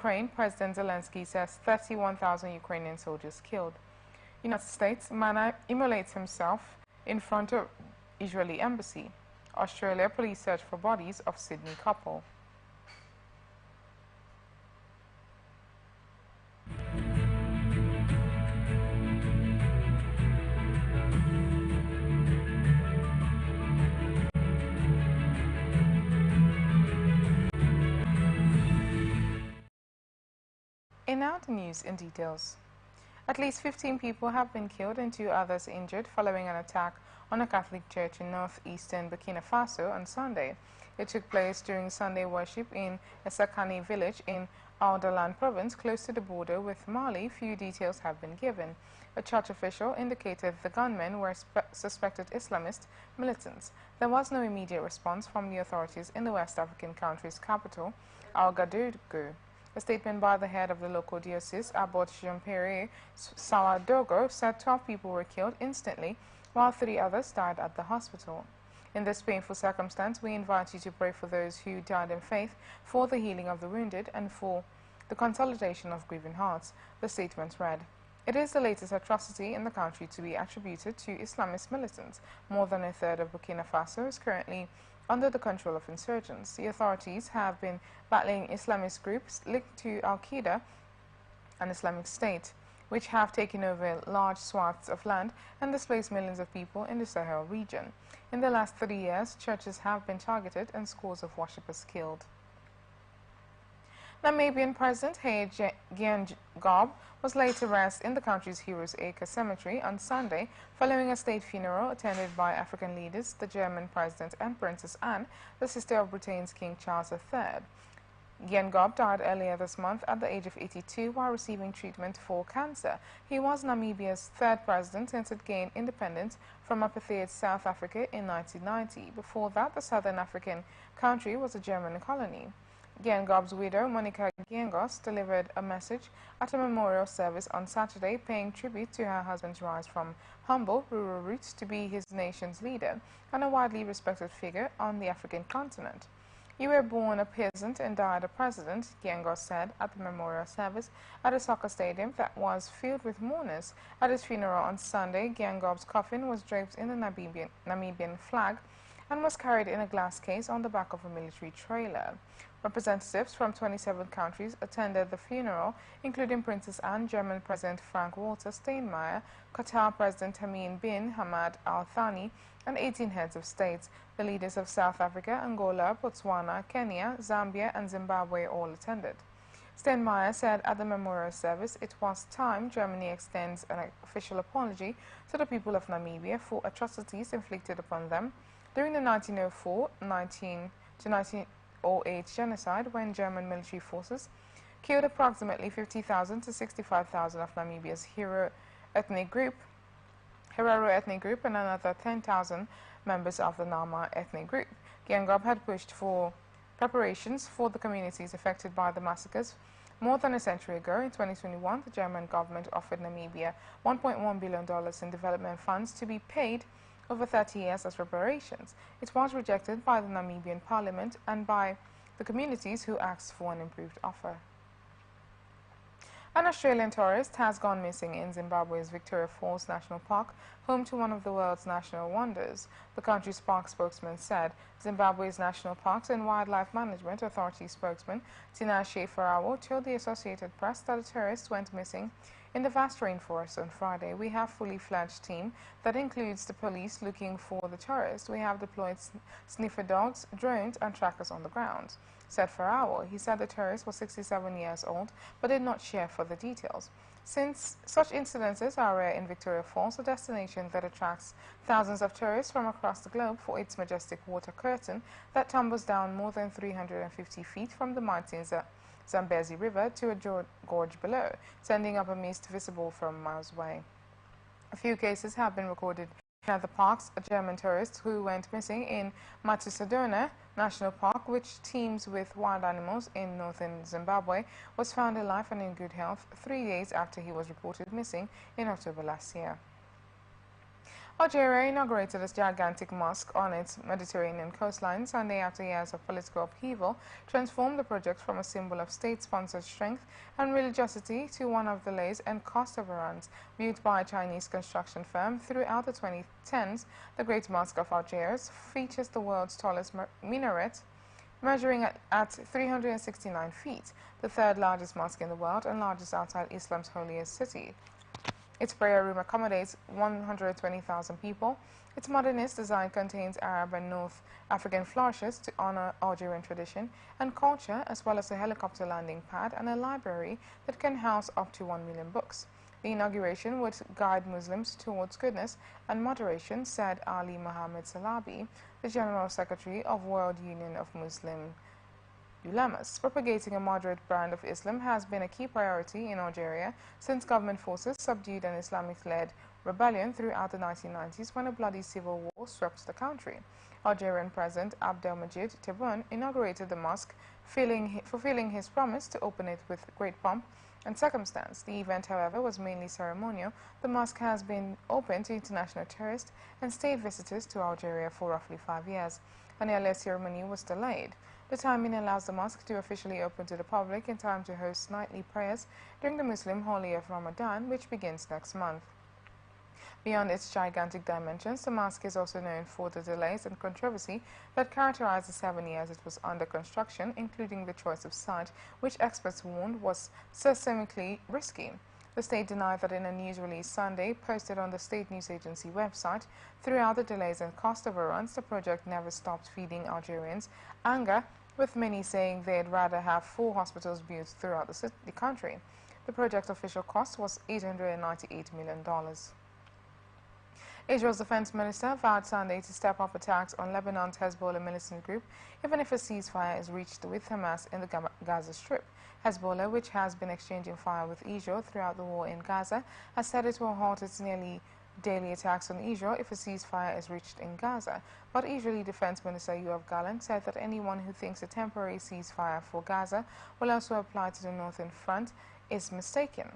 Ukraine, President Zelensky says 31,000 Ukrainian soldiers killed. United States, man immolates himself in front of Israeli embassy. Australia, police search for bodies of Sydney couple. In now the news in details. At least 15 people have been killed and 2 others injured following an attack on a Catholic church in northeastern Burkina Faso on Sunday. It took place during Sunday worship in Esakani village in Ouardaland province, close to the border with Mali. Few details have been given. A church official indicated the gunmen were suspected Islamist militants. There was no immediate response from the authorities in the West African country's capital, Ouagadougou. A statement by the head of the local diocese, Abbot Jean-Pierre Sawadogo, said 12 people were killed instantly, while 3 others died at the hospital. In this painful circumstance, we invite you to pray for those who died in faith, for the healing of the wounded, and for the consolidation of grieving hearts, the statement read. It is the latest atrocity in the country to be attributed to Islamist militants. More than a third of Burkina Faso is currently under the control of insurgents. The authorities have been battling Islamist groups linked to Al-Qaeda and Islamic State, which have taken over large swaths of land and displaced millions of people in the Sahel region. In the last 30 years, churches have been targeted and scores of worshippers killed. Namibian President Haile Geingob was laid to rest in the country's Heroes Acre Cemetery on Sunday following a state funeral attended by African leaders, the German President and Princess Anne, the sister of Britain's King Charles III. Geingob died earlier this month at the age of 82 while receiving treatment for cancer. He was Namibia's 3rd president since it gained independence from apartheid South Africa in 1990. Before that, the Southern African country was a German colony. Geingob's widow, Monica Geingos, delivered a message at a memorial service on Saturday, paying tribute to her husband's rise from humble rural roots to be his nation's leader and a widely respected figure on the African continent. "You were born a peasant and died a president," Geingos said at the memorial service at a soccer stadium that was filled with mourners. At his funeral on Sunday, Geingob's coffin was draped in the Namibian flag and was carried in a glass case on the back of a military trailer. Representatives from 27 countries attended the funeral, including Princess Anne, German President Frank-Walter Steinmeier, Qatar President Tamim bin Hamad Al Thani, and 18 heads of states. The leaders of South Africa, Angola, Botswana, Kenya, Zambia, and Zimbabwe all attended. Steinmeier said at the memorial service, "It was time Germany extends an official apology to the people of Namibia for atrocities inflicted upon them during the 1904-1908 genocide, when German military forces killed approximately 50,000 to 65,000 of Namibia's Herero ethnic group and another 10,000 members of the Nama ethnic group." Geingob had pushed for preparations for the communities affected by the massacres more than a century ago. In 2021, the German government offered Namibia $1.1 billion in development funds to be paid over 30 years as reparations. It was rejected by the Namibian parliament and by the communities who asked for an improved offer. An Australian tourist has gone missing in Zimbabwe's Victoria Falls National Park, home to one of the world's national wonders. The country's park spokesman said. Zimbabwe's National Parks and Wildlife Management Authority spokesman Tinashe Farawo told the Associated Press that a tourist went missing in the vast rainforest on Friday. "We have a fully fledged team that includes the police looking for the tourist. We have deployed sniffer dogs, drones, and trackers on the ground," said Farawo. He said the tourist was 67 years old but did not share further details. Since such incidences are rare in Victoria Falls, a destination that attracts thousands of tourists from across the globe for its majestic water curtain that tumbles down more than 350 feet from the mighty Zambezi River to a gorge below, sending up a mist visible from miles away. A few cases have been recorded in other parks. A German tourist who went missing in Matusadona National Park, which teems with wild animals in northern Zimbabwe, was found alive and in good health 3 days after he was reported missing in October last year. Algeria inaugurated a gigantic mosque on its Mediterranean coastline Sunday after years of political upheaval transformed the project from a symbol of state-sponsored strength and religiosity to one of delays and cost overruns. Built by a Chinese construction firm throughout the 2010s, the Great Mosque of Algiers features the world's tallest minaret, measuring at 369 feet, the third largest mosque in the world and largest outside Islam's holiest city. Its prayer room accommodates 120,000 people. Its modernist design contains Arab and North African flourishes to honor Algerian tradition and culture, as well as a helicopter landing pad and a library that can house up to 1 million books. The inauguration would guide Muslims towards goodness and moderation, said Ali Mohammed Salabi, the General Secretary of World Union of Muslim Ulamas. Propagating a moderate brand of Islam has been a key priority in Algeria since government forces subdued an Islamic-led rebellion throughout the 1990s when a bloody civil war swept the country. Algerian President Abdelmadjid Tebboune inaugurated the mosque, fulfilling his promise to open it with great pomp and circumstance. The event, however, was mainly ceremonial. The mosque has been open to international tourists and state visitors to Algeria for roughly 5 years. An earlier ceremony was delayed. The timing allows the mosque to officially open to the public in time to host nightly prayers during the Muslim holy of Ramadan, which begins next month. Beyond its gigantic dimensions, the mosque is also known for the delays and controversy that characterized the 7 years it was under construction, including the choice of site, which experts warned was systemically risky. The state denied that in a news release Sunday, posted on the state news agency website. Throughout the delays and cost overruns, the project never stopped feeding Algerians anger, with many saying they'd rather have 4 hospitals built throughout the country. The project's official cost was $898 million. Israel's defense minister vowed Sunday to step up attacks on Lebanon's Hezbollah militant group, even if a ceasefire is reached with Hamas in the Gaza Strip. Hezbollah, which has been exchanging fire with Israel throughout the war in Gaza, has said it will halt its nearly daily attacks on Israel if a ceasefire is reached in Gaza. But Israeli Defense Minister Yoav Gallant said that anyone who thinks a temporary ceasefire for Gaza will also apply to the northern front is mistaken.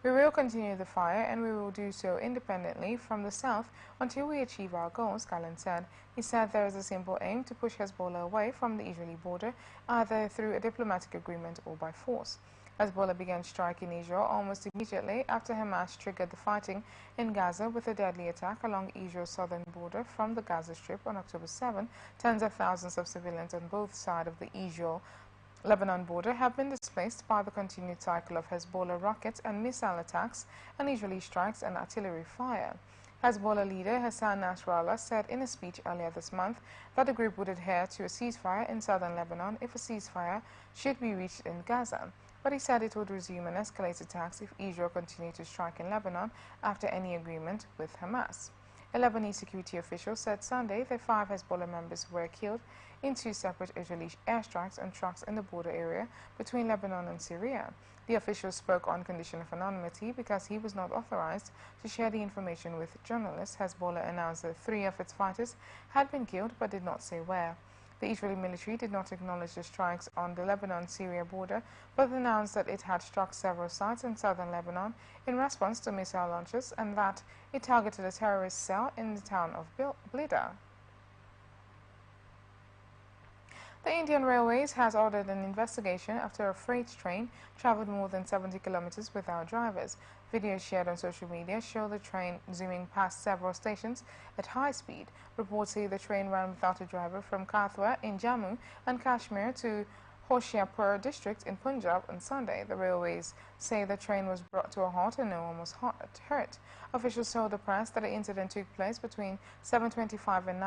We will continue the fire, and we will do so independently from the south until we achieve our goals, Gallant said. He said there is a simple aim to push Hezbollah away from the Israeli border, either through a diplomatic agreement or by force. Hezbollah began striking Israel almost immediately after Hamas triggered the fighting in Gaza with a deadly attack along Israel's southern border from the Gaza Strip on October 7. Tens of thousands of civilians on both sides of the Israel-Lebanon border have been displaced by the continued cycle of Hezbollah rockets and missile attacks and Israeli strikes and artillery fire. Hezbollah leader Hassan Nasrallah said in a speech earlier this month that the group would adhere to a ceasefire in southern Lebanon if a ceasefire should be reached in Gaza. But he said it would resume and escalate attacks if Israel continued to strike in Lebanon after any agreement with Hamas. A Lebanese security official said Sunday that 5 Hezbollah members were killed in 2 separate Israeli airstrikes on trucks in the border area between Lebanon and Syria. The official spoke on condition of anonymity because he was not authorized to share the information with journalists. Hezbollah announced that 3 of its fighters had been killed but did not say where. The Israeli military did not acknowledge the strikes on the Lebanon-Syria border, but announced that it had struck several sites in southern Lebanon in response to missile launches and that it targeted a terrorist cell in the town of Blida. The Indian Railways has ordered an investigation after a freight train traveled more than 70 kilometers without drivers. Videos shared on social media show the train zooming past several stations at high speed. Reports say the train ran without a driver from Kathua in Jammu and Kashmir to Hoshiarpur district in Punjab on Sunday. The railways say the train was brought to a halt and no one was hurt. Officials told the press that the incident took place between 7:25 and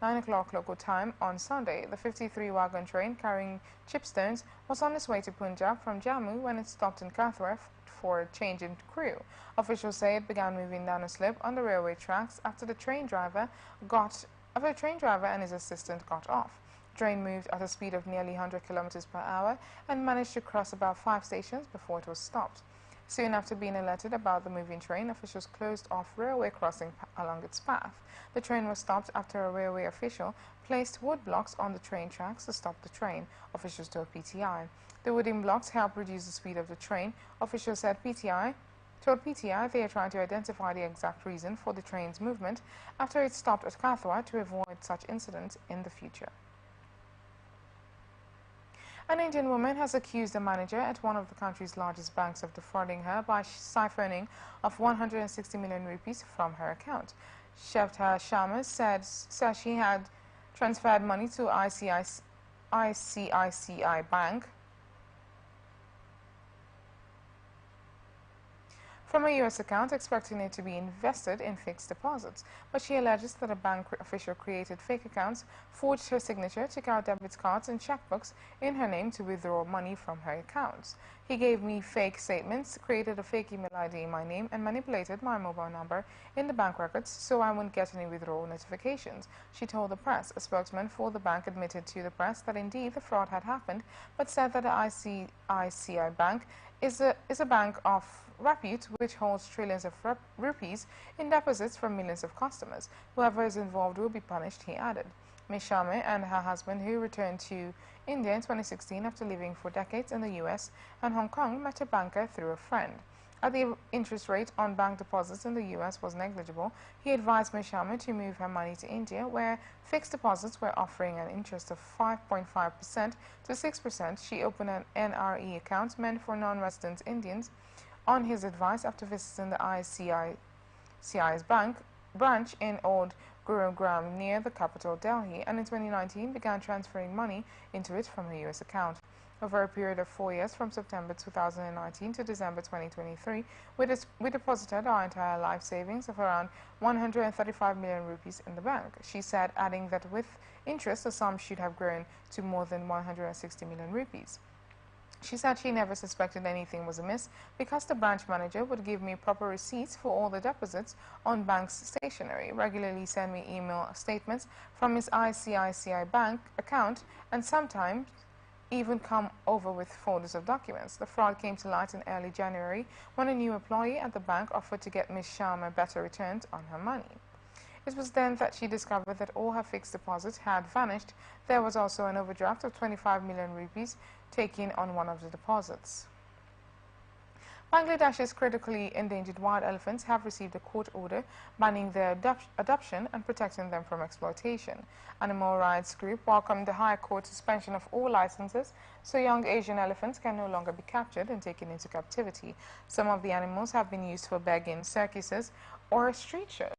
9 o'clock local time on Sunday. The 53-wagon train carrying chipstones was on its way to Punjab from Jammu when it stopped in Kathua for a change in crew. Officials say it began moving down a slope on the railway tracks after the train driver and his assistant got off. The train moved at a speed of nearly 100 kilometers per hour and managed to cross about 5 stations before it was stopped. Soon after being alerted about the moving train, officials closed off railway crossing along its path. The train was stopped after a railway official placed wood blocks on the train tracks to stop the train, officials told PTI. The wooden blocks help reduce the speed of the train. Officials said PTI told PTI they are trying to identify the exact reason for the train's movement after it stopped at Kathua to avoid such incidents in the future. An Indian woman has accused a manager at one of the country's largest banks of defrauding her by siphoning off 160 million rupees from her account. Shweta Sharma said she had transferred money to ICICI Bank from a U.S. account, expecting it to be invested in fixed deposits. But she alleges that a bank official created fake accounts, forged her signature, took out debit cards and checkbooks in her name to withdraw money from her accounts. He gave me fake statements, created a fake email ID in my name, and manipulated my mobile number in the bank records so I wouldn't get any withdrawal notifications, she told the press. A spokesman for the bank admitted to the press that indeed the fraud had happened, but said that the ICICI Bank is a bank of repute which holds trillions of rupees in deposits from millions of customers. Whoever is involved will be punished, he added. Ms. Sharma and her husband, who returned to India in 2016 after living for decades in the US and Hong Kong, met a banker through a friend. As the interest rate on bank deposits in the US was negligible, he advised Ms. Sharma to move her money to India, where fixed deposits were offering an interest of 5.5% to 6%. She opened an NRE account meant for non-resident Indians on his advice after visiting the ICICI's bank branch in Old Gurugram near the capital Delhi, and in 2019 began transferring money into it from a US account. Over a period of 4 years, from September 2019 to December 2023, we deposited our entire life savings of around 135 million rupees in the bank, she said, adding that with interest the sum should have grown to more than 160 million rupees. She said she never suspected anything was amiss because the branch manager would give me proper receipts for all the deposits on bank's stationery, regularly send me email statements from his ICICI Bank account, and sometimes even come over with folders of documents. The fraud came to light in early January when a new employee at the bank offered to get Ms. Sharma better returns on her money. It was then that she discovered that all her fixed deposits had vanished. There was also an overdraft of 25 million rupees taken on one of the deposits. Bangladesh's critically endangered wild elephants have received a court order banning their adoption and protecting them from exploitation. Animal rights group welcomed the High Court suspension of all licenses, so young Asian elephants can no longer be captured and taken into captivity. Some of the animals have been used for begging, circuses, or street shows.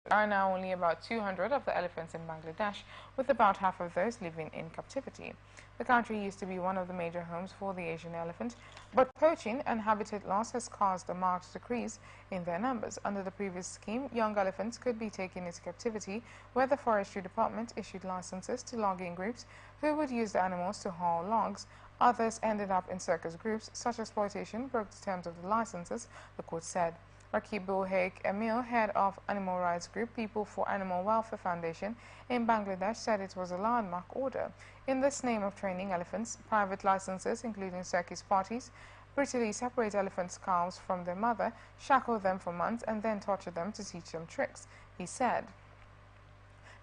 There are now only about 200 of the elephants in Bangladesh, with about half of those living in captivity. The country used to be one of the major homes for the Asian elephant, but poaching and habitat loss has caused a marked decrease in their numbers. Under the previous scheme, young elephants could be taken into captivity, where the Forestry Department issued licenses to logging groups who would use the animals to haul logs. Others ended up in circus groups. Such exploitation broke the terms of the licenses, the court said. Rakibul Haque Emil, head of animal rights group People for Animal Welfare Foundation in Bangladesh, said it was a landmark order. In this name of training elephants, private licenses, including circus parties, brutally separate elephants' calves from their mother, shackle them for months, and then torture them to teach them tricks, he said.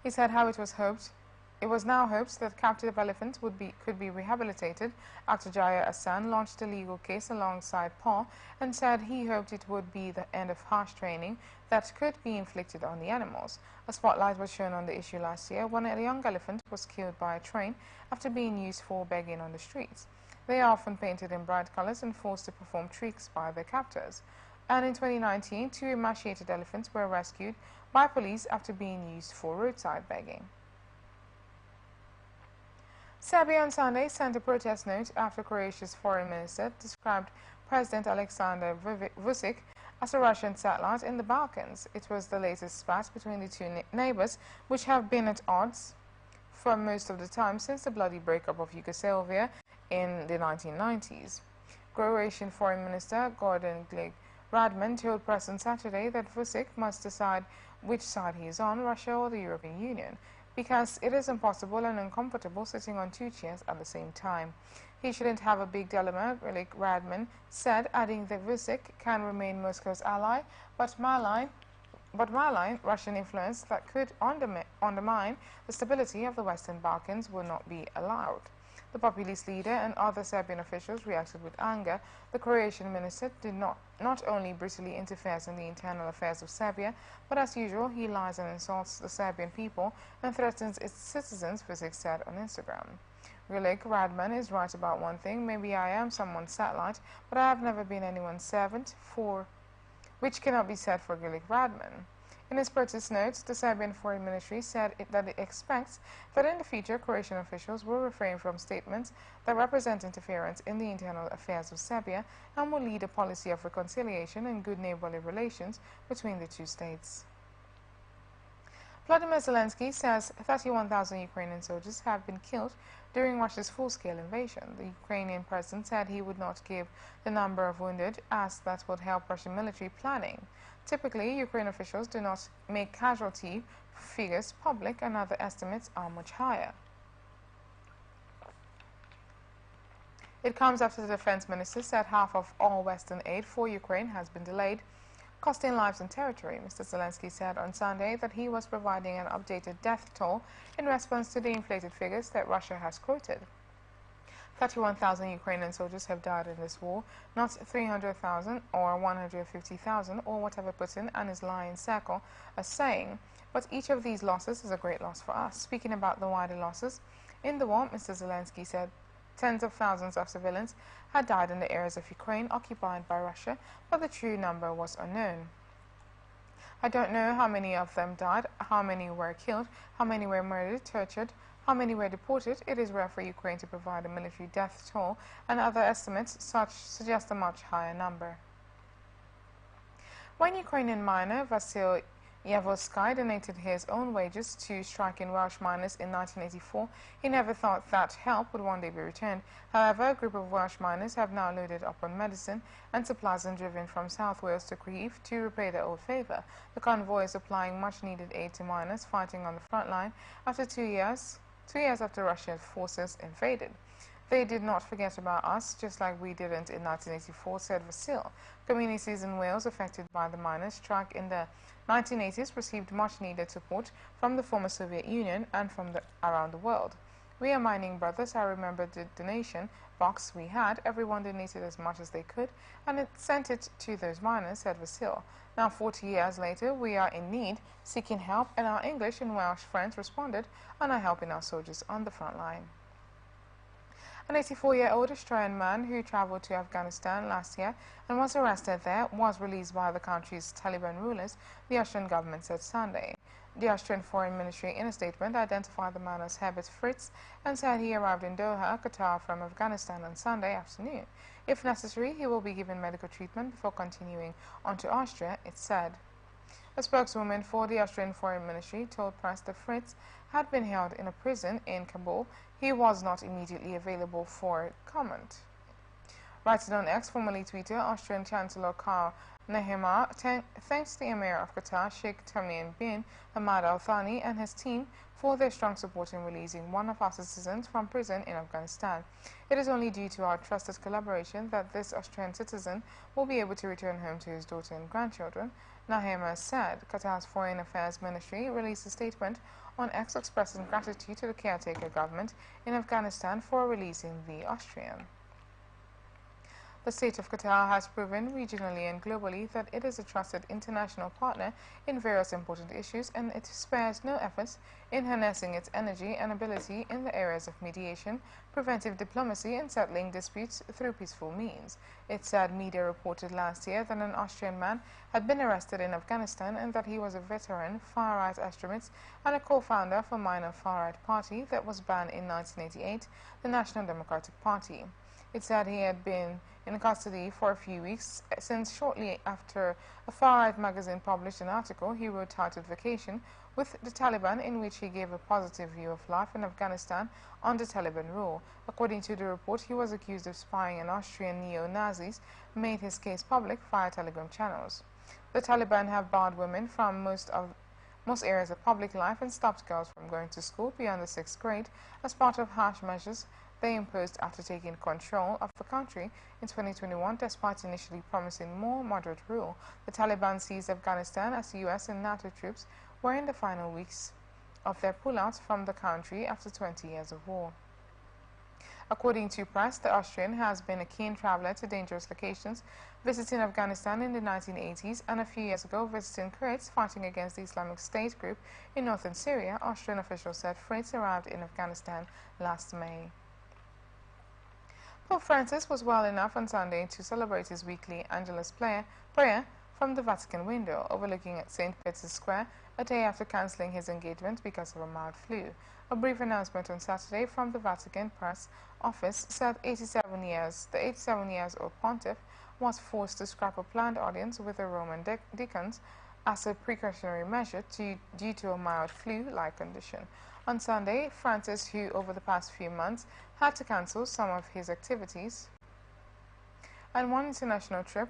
He said how it was now hoped that captive elephants could be rehabilitated. Actor Jaya Ahsan launched a legal case alongside Paul and said he hoped it would be the end of harsh training that could be inflicted on the animals. A spotlight was shown on the issue last year when a young elephant was killed by a train after being used for begging on the streets. They are often painted in bright colors and forced to perform tricks by their captors. And in 2019, 2 emaciated elephants were rescued by police after being used for roadside begging. Serbia on Sunday sent a protest note after Croatia's foreign minister described President Aleksandar Vučić as a Russian satellite in the Balkans. It was the latest spat between the two neighbors, which have been at odds for most of the time since the bloody breakup of Yugoslavia in the 1990s. Croatian Foreign Minister Gordon Radman told press on Saturday that Vučić must decide which side he is on, Russia or the European Union, because it is impossible and uncomfortable sitting on 2 chairs at the same time. He shouldn't have a big dilemma, Radman said, adding that Vučić can remain Moscow's ally, but malign Russian influence that could undermine the stability of the Western Balkans will not be allowed. The populist leader and other Serbian officials reacted with anger. The Croatian minister did not only brutally interferes in the internal affairs of Serbia, but as usual he lies and insults the Serbian people and threatens its citizens, Visic said on Instagram. Grlic Radman is right about one thing: maybe I am someone's satellite, but I have never been anyone's servant, which cannot be said for Grlic Radman. In his protest notes, the Serbian Foreign Ministry said that it expects that in the future Croatian officials will refrain from statements that represent interference in the internal affairs of Serbia and will lead a policy of reconciliation and good neighborly relations between the two states. Vladimir Zelensky says 31,000 Ukrainian soldiers have been killed during Russia's full-scale invasion. The Ukrainian president said he would not give the number of wounded, as that would help Russian military planning. Typically, Ukraine officials do not make casualty figures public, and other estimates are much higher. It comes after the defense minister said half of all Western aid for Ukraine has been delayed, costing lives and territory. Mr. Zelensky said on Sunday that he was providing an updated death toll in response to the inflated figures that Russia has quoted. 31,000 Ukrainian soldiers have died in this war, not 300,000 or 150,000 or whatever Putin and his lying circle are saying, but each of these losses is a great loss for us. Speaking about the wider losses in the war, Mr. Zelensky said tens of thousands of civilians had died in the areas of Ukraine occupied by Russia, but the true number was unknown. I don't know how many of them died, how many were killed, how many were murdered, tortured, how many were deported. It is rare for Ukraine to provide a military death toll, and other estimates suggest a much higher number. When Ukrainian miner Vasil Yavorsky donated his own wages to striking Welsh miners in 1984, he never thought that help would one day be returned. However, a group of Welsh miners have now loaded up on medicine and supplies and driven from South Wales to Crieff to repay their old favour. The convoy is supplying much-needed aid to miners fighting on the front line after 2 years after Russian forces invaded. They did not forget about us, just like we didn't in 1984, said Vasil. Communities in Wales affected by the miners' strike in the 1980s received much-needed support from the former Soviet Union and from around the world. We are mining brothers. I remember the donation box we had. Everyone donated as much as they could, and it sent it to those miners, said Vasil. Now, 40 years later, we are in need, seeking help, and our English and Welsh friends responded and are helping our soldiers on the front line. An 84-year-old Australian man who travelled to Afghanistan last year and was arrested there was released by the country's Taliban rulers, the Austrian government said Sunday. The Austrian Foreign Ministry, in a statement, identified the man as Herbert Fritz and said he arrived in Doha, Qatar, from Afghanistan on Sunday afternoon. If necessary, he will be given medical treatment before continuing on to Austria, it said. A spokeswoman for the Austrian Foreign Ministry told press that Fritz had been held in a prison in Kabul. He was not immediately available for comment. Writing on X, formerly Twitter, Austrian Chancellor Karl Nehammer thanks the Emir of Qatar, Sheikh Tamim bin Hamad Al Thani, and his team for their strong support in releasing one of our citizens from prison in Afghanistan. It is only due to our trusted collaboration that this Austrian citizen will be able to return home to his daughter and grandchildren, Nehammer said. Qatar's Foreign Affairs Ministry released a statement on X expressing gratitude to the caretaker government in Afghanistan for releasing the Austrian. The state of Qatar has proven regionally and globally that it is a trusted international partner in various important issues, and it spares no efforts in harnessing its energy and ability in the areas of mediation, preventive diplomacy, and settling disputes through peaceful means. It said media reported last year that an Austrian man had been arrested in Afghanistan and that he was a veteran far-right extremist and a co-founder for minor far-right party that was banned in 1988, the National Democratic Party. It said he had been in custody for a few weeks, since shortly after a far-right magazine published an article he wrote titled Vacation with the Taliban, in which he gave a positive view of life in Afghanistan under Taliban rule. According to the report, he was accused of spying on Austrian neo-Nazis, made his case public via Telegram channels. The Taliban have barred women from most areas of public life and stopped girls from going to school beyond the 6th grade as part of harsh measures they imposed after taking control of the country in 2021, despite initially promising more moderate rule. The Taliban seized Afghanistan as US and NATO troops were in the final weeks of their pullout from the country after 20 years of war. According to press, the Austrian has been a keen traveler to dangerous locations, visiting Afghanistan in the 1980s and a few years ago visiting Kurds fighting against the Islamic State group in northern Syria. Austrian officials said Fritz arrived in Afghanistan last May. Pope Francis was well enough on Sunday to celebrate his weekly Angelus prayer from the Vatican window overlooking at St. Peter's Square a day after cancelling his engagement because of a mild flu. A brief announcement on Saturday from the Vatican press office said the 87-years-old pontiff was forced to scrap a planned audience with the Roman deacons as a precautionary measure due to a mild flu-like condition. On Sunday, Francis, who over the past few months had to cancel some of his activities and one international trip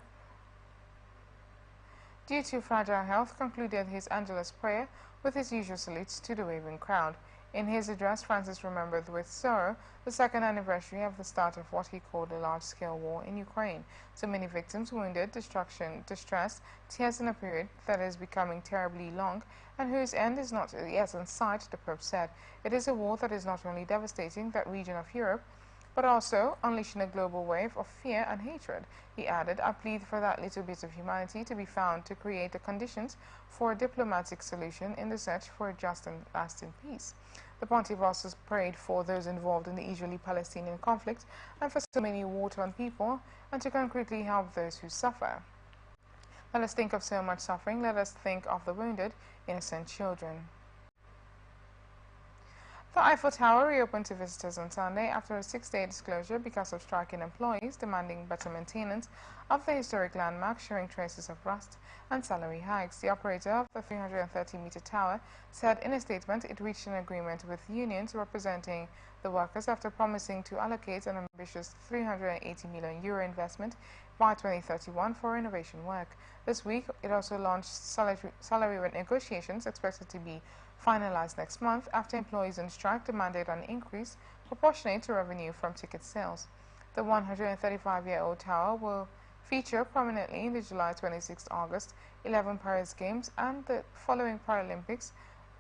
due to fragile health, concluded his Angelus prayer with his usual salutes to the waving crowd. In his address, Francis remembered with sorrow the second anniversary of the start of what he called a large-scale war in Ukraine. So many victims, wounded, destruction, distress, tears in a period that is becoming terribly long and whose end is not yet in sight, the Pope said. It is a war that is not only devastating that region of Europe, but also unleashing a global wave of fear and hatred. He added, I plead for that little bit of humanity to be found to create the conditions for a diplomatic solution in the search for a just and lasting peace. The pontiff also prayed for those involved in the Israeli-Palestinian conflict and for so many war-torn people, and to concretely help those who suffer. Let us think of so much suffering. Let us think of the wounded, innocent children. The Eiffel Tower reopened to visitors on Sunday after a 6-day disclosure because of striking employees demanding better maintenance of the historic landmark, showing traces of rust and salary hikes. The operator of the 330-meter tower said in a statement it reached an agreement with unions representing the workers after promising to allocate an ambitious €380 million investment by 2031 for renovation work. This week, it also launched salary negotiations expected to be finalized next month after employees on strike demanded an increase proportionate to revenue from ticket sales. The 135-year-old tower will feature prominently in the July 26 August 11 Paris Games and the following Paralympics.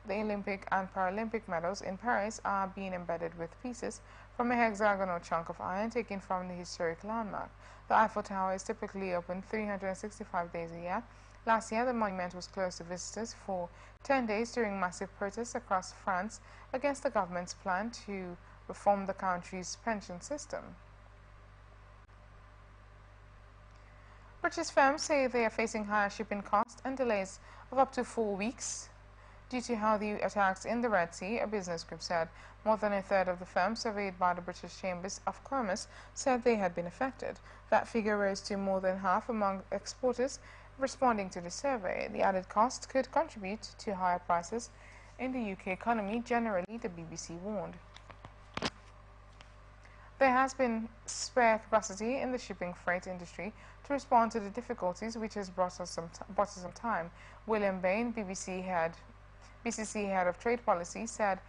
The Olympic and Paralympic medals in Paris are being embedded with pieces from a hexagonal chunk of iron taken from the historic landmark. The Eiffel Tower is typically open 365 days a year. Last year, the monument was closed to visitors for 10 days during massive protests across France against the government's plan to reform the country's pension system. British firms say they are facing higher shipping costs and delays of up to 4 weeks due to Houthi attacks in the Red Sea, a business group said. More than a third of the firms surveyed by the British Chambers of Commerce said they had been affected. That figure rose to more than half among exporters responding to the survey. The added cost could contribute to higher prices in the UK economy generally, the BBC warned. There has been spare capacity in the shipping freight industry to respond to the difficulties, which has brought us some time. William Bain, BCC head of trade policy, said,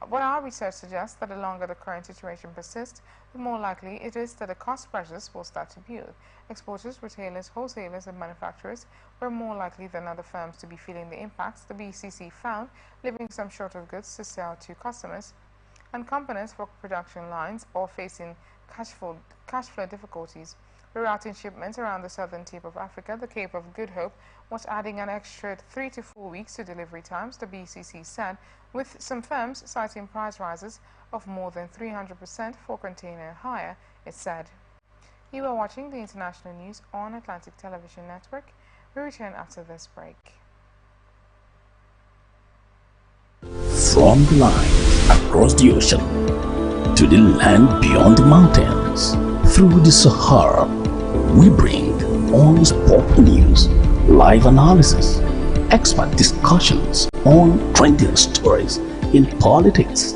"What our research suggests that the longer the current situation persists, the more likely it is that the cost pressures will start to build. Exporters, retailers, wholesalers and manufacturers were more likely than other firms to be feeling the impacts," the BCC found, leaving some short of goods to sell to customers, and companies for production lines or facing cash flow difficulties. Rerouting shipments around the southern tip of Africa, the Cape of Good Hope, was adding an extra 3 to 4 weeks to delivery times, the BCC said, with some firms citing price rises of more than 300% for container hire, it said. You are watching the international news on Atlantic Television Network. We return after this break. From the line across the ocean to the land beyond the mountains, through the Sahara, we bring on sport news, live analysis, expert discussions on trending stories in politics,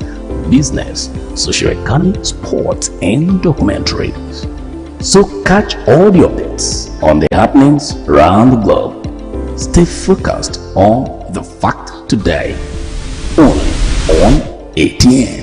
business, socio-economic, sports, and documentaries. So catch all the updates on the happenings around the globe. Stay focused on the fact today, only on ATN.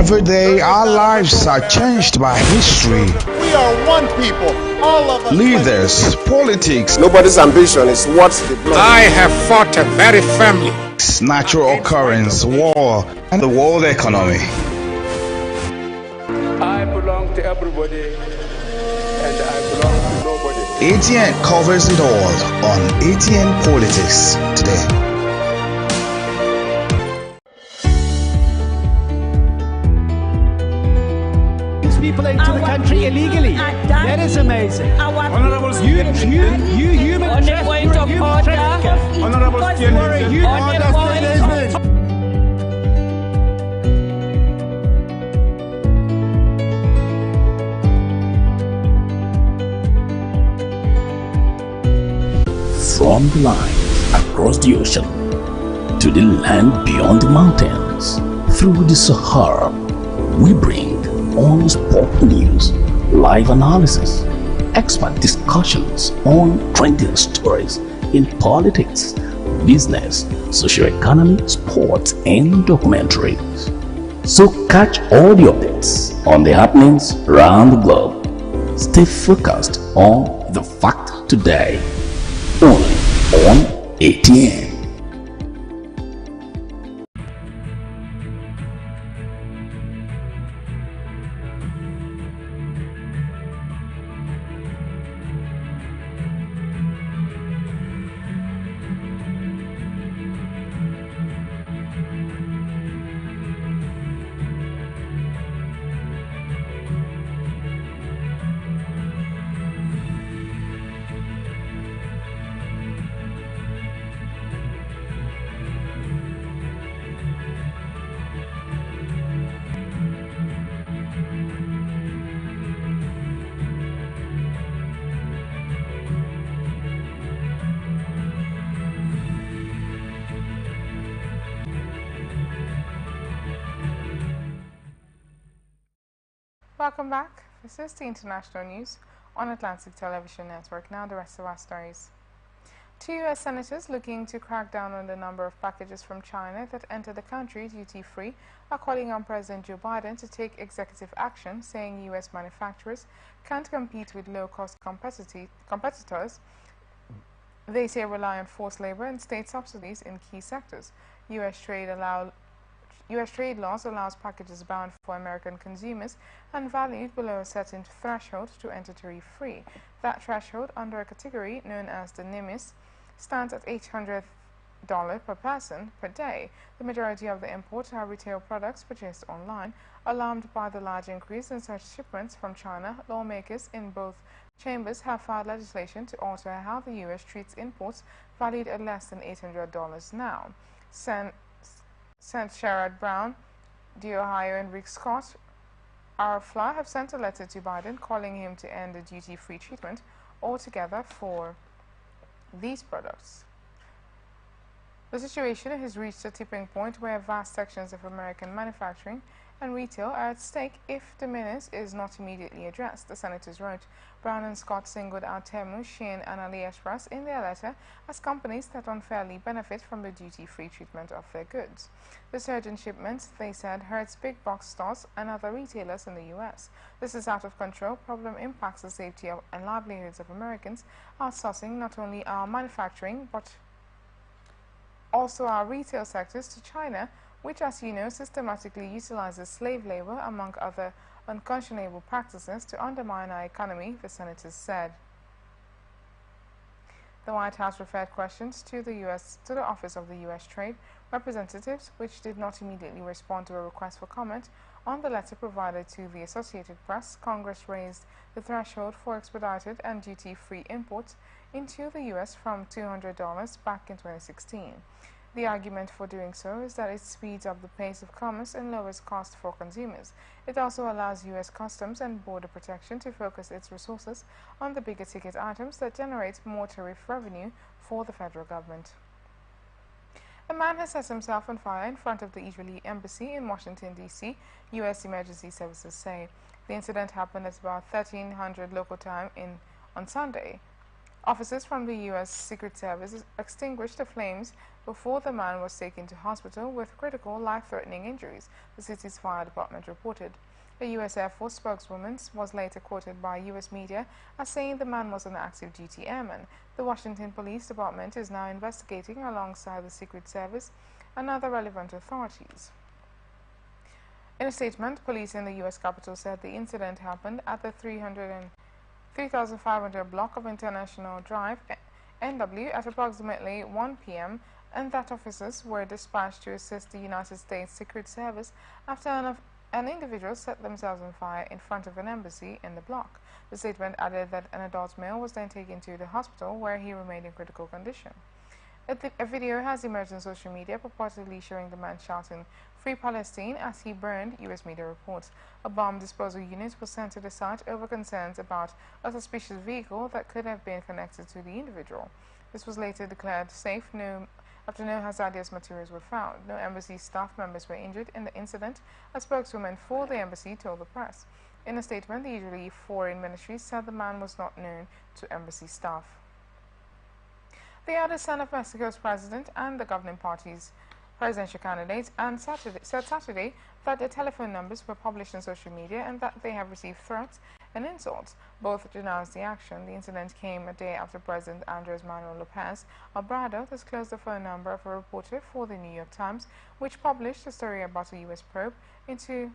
Every day, our lives are changed by history. We are one people, all of us. Leaders, politics, Nobody's ambition is what the blood. I have fought a very family. natural occurrence, war, and the world economy. I belong to everybody and I belong to nobody. ATN covers it all on ATN Politics today. People into the country illegally. That is amazing. Honorable You human on the point of order. Honorable From the line across the ocean to the land beyond the mountains, through the Sahara, we bring on-spot news, live analysis, expert discussions on trending stories in politics, business, socio-economy, sports, and documentaries. So catch all the updates on the happenings around the globe. Stay focused on the fact today, only on ATN. Welcome back. This is the international news on Atlantic Television Network. Now the rest of our stories. 2 U.S. senators looking to crack down on the number of packages from China that enter the country duty-free are calling on President Joe Biden to take executive action, saying U.S. manufacturers can't compete with low-cost competitors. They say rely on forced labor and state subsidies in key sectors. U.S. trade laws allows packages bound for American consumers and valued below a certain threshold to enter duty-free. That threshold, under a category known as the NIMIS, stands at $800 per person per day. The majority of the imports are retail products purchased online. Alarmed by the large increase in such shipments from China, lawmakers in both chambers have filed legislation to alter how the U.S. treats imports valued at less than $800 now. Sherrod Brown, DeOhio, and Rick Scott Arfla have sent a letter to Biden calling him to end the duty-free treatment altogether for these products. The situation has reached a tipping point where vast sections of American manufacturing and retail are at stake if the menace is not immediately addressed, the senators wrote. Brown and Scott singled out Temu, Shein, and AliExpress in their letter as companies that unfairly benefit from the duty-free treatment of their goods. The surge in shipments, they said, hurts big box stores and other retailers in the U.S. This is out of control. Problem impacts the safety and livelihoods of Americans, outsourcing not only our manufacturing but also our retail sectors to China, which, as you know, systematically utilizes slave labor, among other unconscionable practices, to undermine our economy, the senators said. The White House referred questions to the Office of the U.S. Trade Representatives, which did not immediately respond to a request for comment on the letter provided to the Associated Press. Congress raised the threshold for expedited and duty-free imports into the U.S. from $200 back in 2016. The argument for doing so is that it speeds up the pace of commerce and lowers costs for consumers. It also allows U.S. Customs and Border Protection to focus its resources on the bigger ticket items that generate more tariff revenue for the federal government. A man has set himself on fire in front of the Israeli embassy in Washington, D.C., U.S. Emergency Services say. The incident happened at about 1300 local time on Sunday. Officers from the U.S. Secret Service extinguished the flames before the man was taken to hospital with critical life-threatening injuries, the city's fire department reported. A U.S. Air Force spokeswoman was later quoted by U.S. media as saying the man was an active duty airman. The Washington Police Department is now investigating alongside the Secret Service and other relevant authorities. In a statement, police in the U.S. Capitol said the incident happened at the 3,500 block of International Drive, NW, at approximately 1 p.m., and that officers were dispatched to assist the United States Secret Service after an individual set themselves on fire in front of an embassy in the block. The statement added that an adult male was then taken to the hospital where he remained in critical condition. A video has emerged on social media purportedly showing the man shouting "Free Palestine" as he burned, U.S. media reports. A bomb disposal unit was sent to the site over concerns about a suspicious vehicle that could have been connected to the individual. This was later declared safe after no hazardous materials were found. No embassy staff members were injured in the incident, a spokeswoman for the embassy told the press. In a statement, the Israeli Foreign Ministry said the man was not known to embassy staff. The eldest son of Mexico's president and the governing party's presidential candidates said Saturday that their telephone numbers were published on social media and that they have received threats and insults. Both denounced the action. The incident came a day after President Andres Manuel Lopez Obrador disclosed the phone number of a reporter for the New York Times, which published a story about a U.S. probe into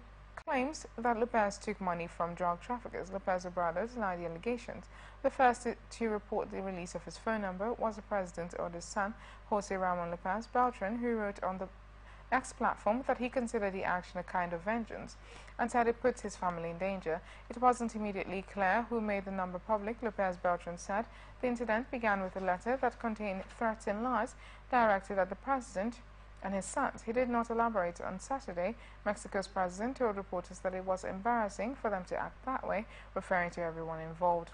claims that Lopez took money from drug traffickers. Lopez Obrador denied the allegations. The first to report the release of his phone number was the president's oldest son, Jose Ramon Lopez Beltran, who wrote on the X platform that he considered the action a kind of vengeance and said it puts his family in danger. It wasn't immediately clear who made the number public, Lopez Beltran said. The incident began with a letter that contained threats and lies directed at the president and his sons. He did not elaborate. On Saturday, Mexico's president told reporters that it was embarrassing for them to act that way, referring to everyone involved.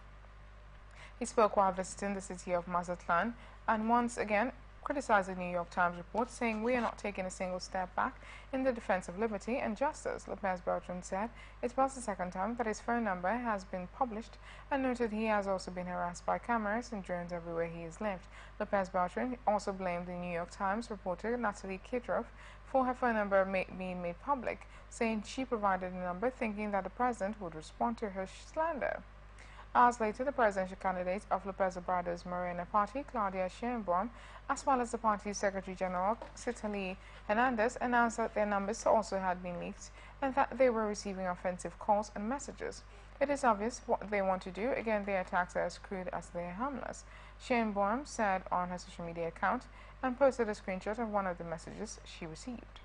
He spoke while visiting the city of Mazatlan and once again criticized the New York Times report, saying, "We are not taking a single step back in the defense of liberty and justice." Lopez Beltran said it was the second time that his phone number has been published and noted he has also been harassed by cameras and drones everywhere he has lived. Lopez Beltran also blamed the New York Times reporter Natalie Kidroff for her phone number being made public, saying she provided the number thinking that the president would respond to her slander. Hours later, the presidential candidate of Lopez Obrador's Morena party, Claudia Sheinbaum, as well as the party's Secretary General, Citlali Hernandez, announced that their numbers also had been leaked and that they were receiving offensive calls and messages. It is obvious what they want to do. Again, their attacks are as crude as they are harmless, Sheinbaum said on her social media account and posted a screenshot of one of the messages she received.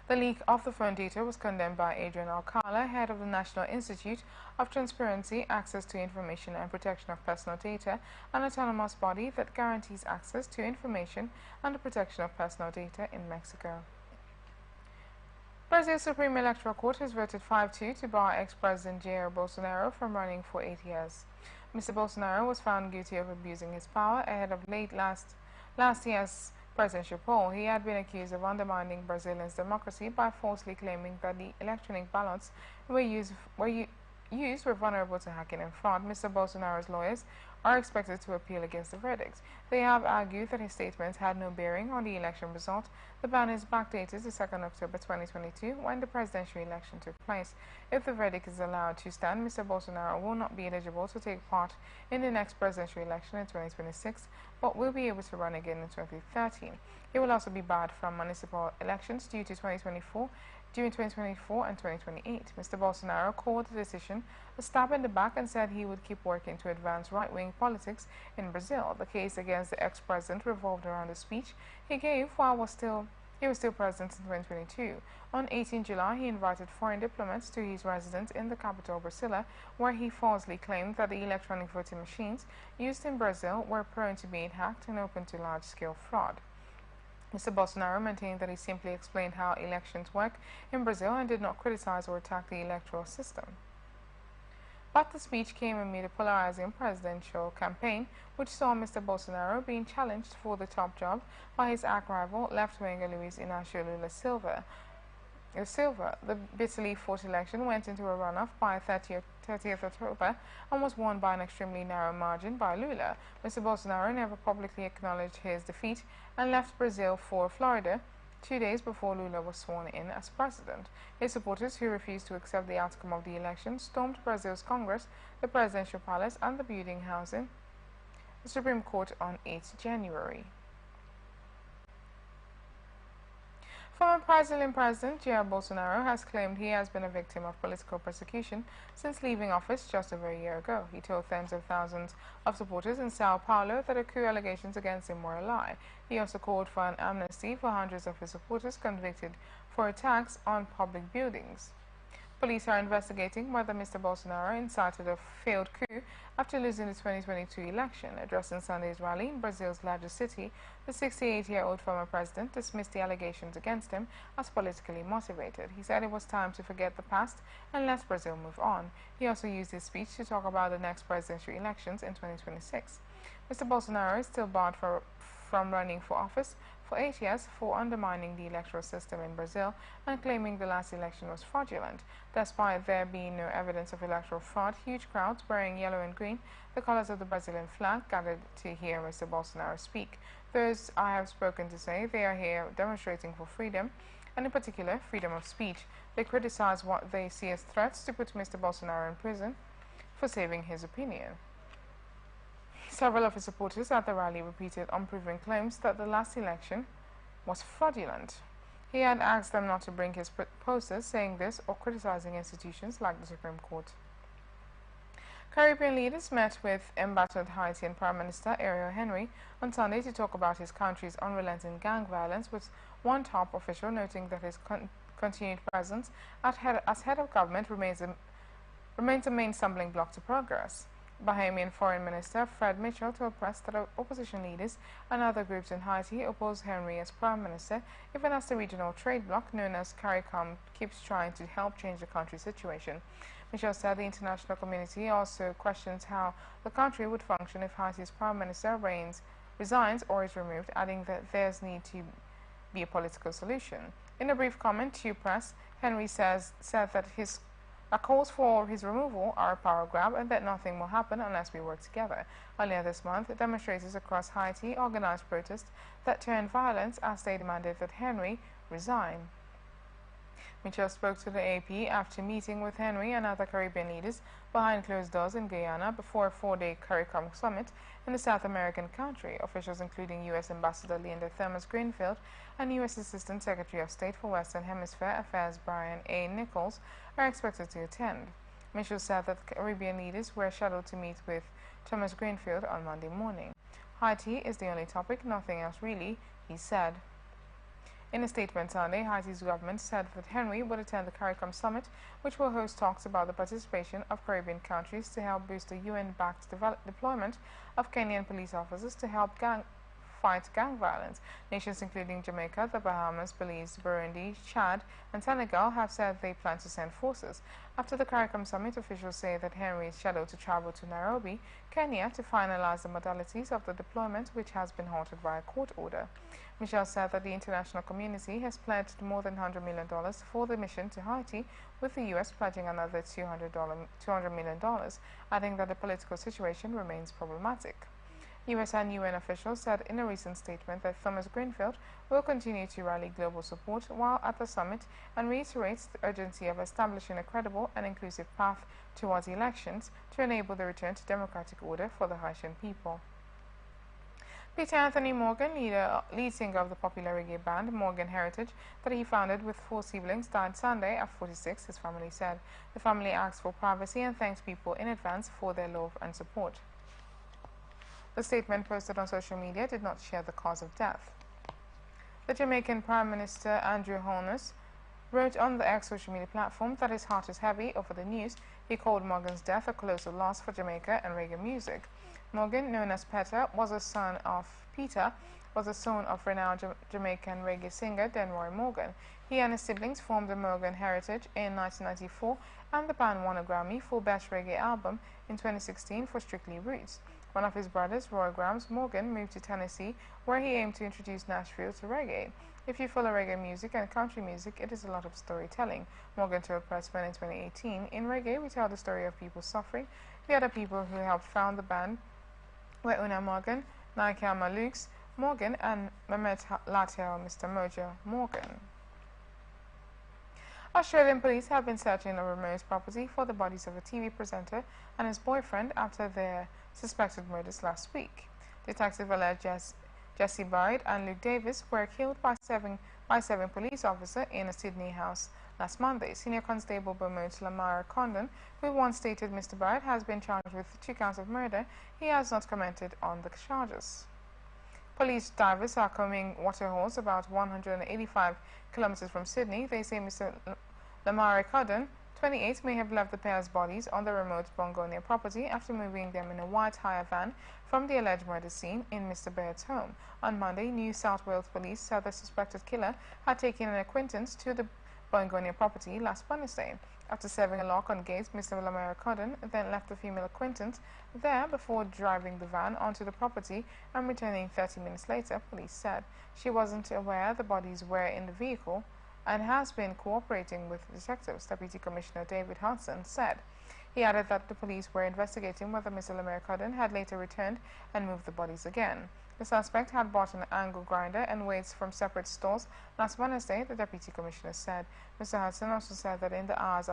The leak of the phone data was condemned by Adrian Alcala, head of the National Institute of Transparency, Access to Information and Protection of Personal Data, an autonomous body that guarantees access to information and the protection of personal data in Mexico. Brazil's Supreme Electoral Court has voted 5-2 to bar ex-President Jair Bolsonaro from running for 8 years. Mr. Bolsonaro was found guilty of abusing his power ahead of last year's presidential poll. He had been accused of undermining Brazilians' democracy by falsely claiming that the electronic ballots used were vulnerable to hacking and fraud. Mr. Bolsonaro's lawyers are expected to appeal against the verdict. They have argued that his statements had no bearing on the election result. The ban is backdated to 2nd October 2022, when the presidential election took place. If the verdict is allowed to stand, Mr. Bolsonaro will not be eligible to take part in the next presidential election in 2026, but will be able to run again in 2013. He will also be barred from municipal elections during 2024 and 2028. Mr. Bolsonaro called the decision a stab in the back and said he would keep working to advance right-wing politics in Brazil. The case against the ex-president revolved around a speech he gave while he was still president in 2022. On 18 July, he invited foreign diplomats to his residence in the capital, Brasilia, where he falsely claimed that the electronic voting machines used in Brazil were prone to being hacked and open to large-scale fraud. Mr. Bolsonaro maintained that he simply explained how elections work in Brazil and did not criticize or attack the electoral system. But the speech came amid a polarizing presidential campaign, which saw Mr. Bolsonaro being challenged for the top job by his arch-rival, left-winger Luiz Inácio Lula Silva. The bitterly fought election went into a runoff by 30 30th October and was won by an extremely narrow margin by Lula. Mr. Bolsonaro never publicly acknowledged his defeat and left Brazil for Florida 2 days before Lula was sworn in as president. His supporters, who refused to accept the outcome of the election, stormed Brazil's Congress, the presidential palace, and the building housing the Supreme Court on 8 January. Former Brazilian President Jair Bolsonaro has claimed he has been a victim of political persecution since leaving office just over a year ago. He told tens of thousands of supporters in Sao Paulo that the coup allegations against him were a lie. He also called for an amnesty for hundreds of his supporters convicted for attacks on public buildings. Police are investigating whether Mr. Bolsonaro incited a failed coup after losing the 2022 election. Addressing Sunday's rally in Brazil's largest city, the 68-year-old former president dismissed the allegations against him as politically motivated. He said it was time to forget the past and let Brazil move on. He also used his speech to talk about the next presidential elections in 2026. Mr. Bolsonaro is still barred from running for office for 8 years for undermining the electoral system in Brazil and claiming the last election was fraudulent. Despite there being no evidence of electoral fraud, huge crowds wearing yellow and green, the colors of the Brazilian flag, gathered to hear Mr. Bolsonaro speak. Those I have spoken to say they are here demonstrating for freedom, and in particular, freedom of speech. They criticize what they see as threats to put Mr. Bolsonaro in prison for saving his opinion. Several of his supporters at the rally repeated unproven claims that the last election was fraudulent. He had asked them not to bring his posters saying this or criticizing institutions like the Supreme Court. Caribbean leaders met with embattled Haitian Prime Minister Ariel Henry on Sunday to talk about his country's unrelenting gang violence, with one top official noting that his continued presence as head of government remains a main stumbling block to progress. Bahamian Foreign Minister Fred Mitchell told press that opposition leaders and other groups in Haiti oppose Henry as Prime Minister, even as the regional trade bloc known as CARICOM keeps trying to help change the country's situation. Mitchell said the international community also questions how the country would function if Haiti's Prime Minister resigns or is removed, adding that there's need to be a political solution. In a brief comment to press, Henry said that calls for his removal are a power grab and that nothing will happen unless we work together. Earlier this month, demonstrators across Haiti organized protests that turned violent as they demanded that Henry resign. Mitchell spoke to the AP after meeting with Henry and other Caribbean leaders behind closed doors in Guyana before a 4-day CARICOM summit in the South American country. Officials including U.S. Ambassador Linda Thomas-Greenfield and U.S. Assistant Secretary of State for Western Hemisphere Affairs Brian A. Nichols are expected to attend. Mitchell said that Caribbean leaders were scheduled to meet with Thomas-Greenfield on Monday morning. Haiti is the only topic, nothing else really, he said. In a statement Sunday, Haiti's government said that Henry would attend the CARICOM summit, which will host talks about the participation of Caribbean countries to help boost the UN-backed deployment of Kenyan police officers to help fight gang violence. Nations including Jamaica, the Bahamas, Belize, Burundi, Chad, and Senegal have said they plan to send forces. After the CARICOM summit, officials say that Henry is scheduled to travel to Nairobi, Kenya, to finalize the modalities of the deployment, which has been halted by a court order. Michel said that the international community has pledged more than $100 million for the mission to Haiti, with the U.S. pledging another $200 million, adding that the political situation remains problematic. U.S. and UN officials said in a recent statement that Thomas-Greenfield will continue to rally global support while at the summit and reiterates the urgency of establishing a credible and inclusive path towards elections to enable the return to democratic order for the Haitian people. Peter Anthony Morgan, lead singer of the popular reggae band Morgan Heritage that he founded with 4 siblings, died Sunday at 46, his family said. The family asked for privacy and thanks people in advance for their love and support. The statement posted on social media did not share the cause of death. The Jamaican Prime Minister Andrew Holness wrote on the X social media platform that his heart is heavy over the news. He called Morgan's death a colossal loss for Jamaica and reggae music. Morgan, known as Peter, was the son of renowned Jamaican reggae singer Denroy Morgan. He and his siblings formed the Morgan Heritage in 1994, and the band won a Grammy for Best Reggae Album in 2016 for Strictly Roots. One of his brothers, Roy Grams Morgan, moved to Tennessee, where he aimed to introduce Nashville to reggae. If you follow reggae music and country music, it is a lot of storytelling, Morgan told Pressman in 2018. In reggae, we tell the story of people suffering. The other people who helped found the band were Una Morgan, Naika Malukes Morgan, and Mehmet Latel Mr. Mojo Morgan. Australian police have been searching a remote property for the bodies of a TV presenter and his boyfriend after their suspected murders last week. Detectives allege Jesse Byrd and Luke Davis were killed by seven police officers in a Sydney house last Monday. Senior Constable Beaumont Lamar Condon, who once stated Mr. Byrd has been charged with 2 counts of murder, he has not commented on the charges. Police divers are combing waterholes about 185 kilometers from Sydney. They say Mr. Lamar Condon, 28, may have left the pair's bodies on the remote Bongonia property after moving them in a white hire van from the alleged murder scene in Mr. Baird's home. On Monday, New South Wales police said the suspected killer had taken an acquaintance to the Bongonia property last Wednesday. After serving a lock on gates, Mr. Lamar Condon then left the female acquaintance there before driving the van onto the property and returning 30 minutes later, police said. She wasn't aware the bodies were in the vehicle and has been cooperating with detectives, Deputy Commissioner David Hudson said. He added that the police were investigating whether Mr. Lamar Condon had later returned and moved the bodies again. The suspect had bought an angle grinder and weights from separate stores last Wednesday, the Deputy Commissioner said. Mr. Hudson also said that in the hours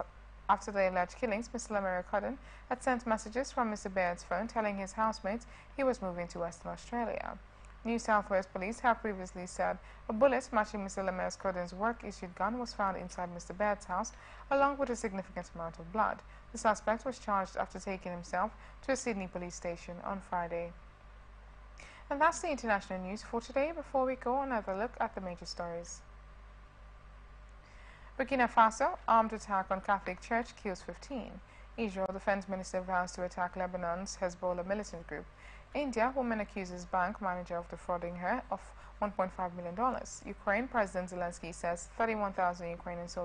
after the alleged killings, Mr. Lamar Condon had sent messages from Mr. Baird's phone telling his housemates he was moving to Western Australia. New South Wales police have previously said a bullet matching Mr. Lamar Condon's work-issued gun was found inside Mr. Baird's house, along with a significant amount of blood. The suspect was charged after taking himself to a Sydney police station on Friday. And that's the international news for today. Before we go, another look at the major stories. Burkina Faso, armed attack on Catholic Church kills 15. Israel defense minister vows to attack Lebanon's Hezbollah militant group. India, woman accuses bank manager of defrauding her of $1.5 million. Ukraine, President Zelensky says 31,000 Ukrainian soldiers